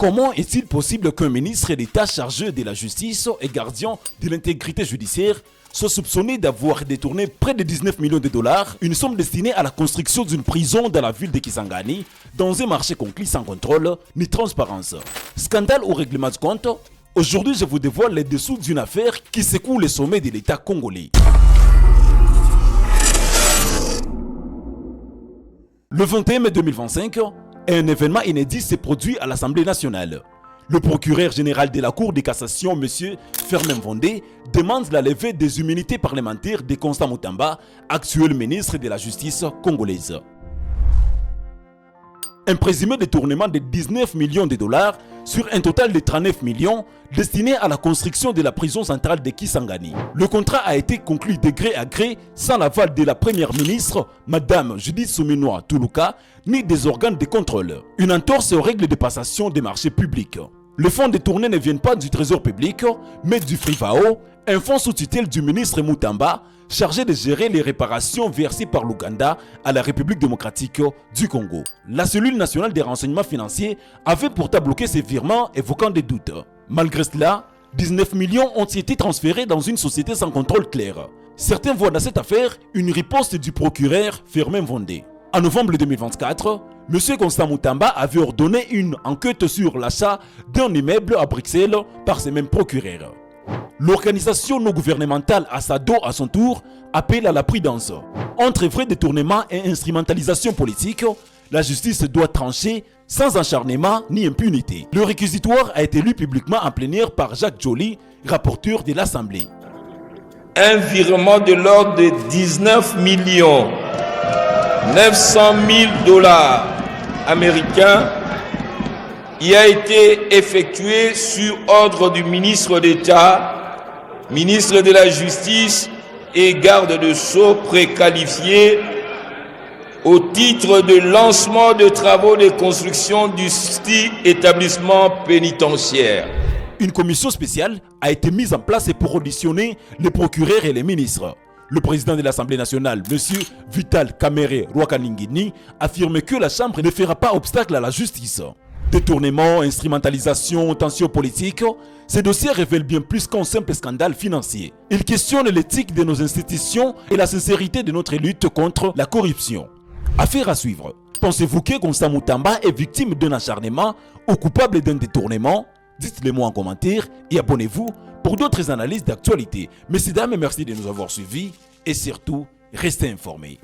Comment est-il possible qu'un ministre d'État chargé de la justice et gardien de l'intégrité judiciaire soit soupçonné d'avoir détourné près de 19 millions de dollars, une somme destinée à la construction d'une prison dans la ville de Kisangani, dans un marché conclu sans contrôle ni transparence? Scandale au règlement du compte. Aujourd'hui, je vous dévoile les dessous d'une affaire qui secoue le sommet de l'État congolais. Le 21 mai 2025, un événement inédit s'est produit à l'Assemblée nationale. Le procureur général de la Cour de cassation, M. Firmin Vondé, demande la levée des immunités parlementaires de Constant Mutamba, actuel ministre de la Justice congolaise. Un présumé détournement de 19 millions de dollars sur un total de 39 millions destiné à la construction de la prison centrale de Kisangani. Le contrat a été conclu de gré à gré sans l'aval de la première ministre, Madame Judith Suminwa Tuluka, ni des organes de contrôle. Une entorse aux règles de passation des marchés publics. Les fonds détournés ne viennent pas du trésor public, mais du FRIFAO, un fonds sous tutelle du ministre Mutamba, chargé de gérer les réparations versées par l'Ouganda à la République démocratique du Congo. La cellule nationale des renseignements financiers avait pourtant bloqué ces virements, évoquant des doutes. Malgré cela, 19 millions ont été transférés dans une société sans contrôle clair. Certains voient dans cette affaire une riposte du procureur Firmin Vondé. En novembre 2024, M. Constant Mutamba avait ordonné une enquête sur l'achat d'un immeuble à Bruxelles par ces mêmes procureurs. L'organisation non gouvernementale Assado, à son tour, appelle à la prudence. Entre vrai détournement et instrumentalisation politique, la justice doit trancher sans acharnement ni impunité. Le réquisitoire a été lu publiquement en plénière par Jacques Joly, rapporteur de l'Assemblée. Un virement de l'ordre de 19 900 000 dollars américains y a été effectué sur ordre du ministre d'État, ministre de la Justice et garde de Sceaux préqualifié au titre de lancement de travaux de construction du établissement pénitentiaire. Une commission spéciale a été mise en place pour auditionner les procureurs et les ministres. Le président de l'Assemblée nationale, M. Vital Kamerhe Rwakaningini, affirme que la Chambre ne fera pas obstacle à la justice. Détournement, instrumentalisation, tension politique, ces dossiers révèlent bien plus qu'un simple scandale financier. Ils questionnent l'éthique de nos institutions et la sincérité de notre lutte contre la corruption. Affaire à suivre. Pensez-vous que Constant Mutamba est victime d'un acharnement ou coupable d'un détournement? Dites-le moi en commentaire et abonnez-vous pour d'autres analyses d'actualité. Messieurs, dames, merci de nous avoir suivis et surtout, restez informés.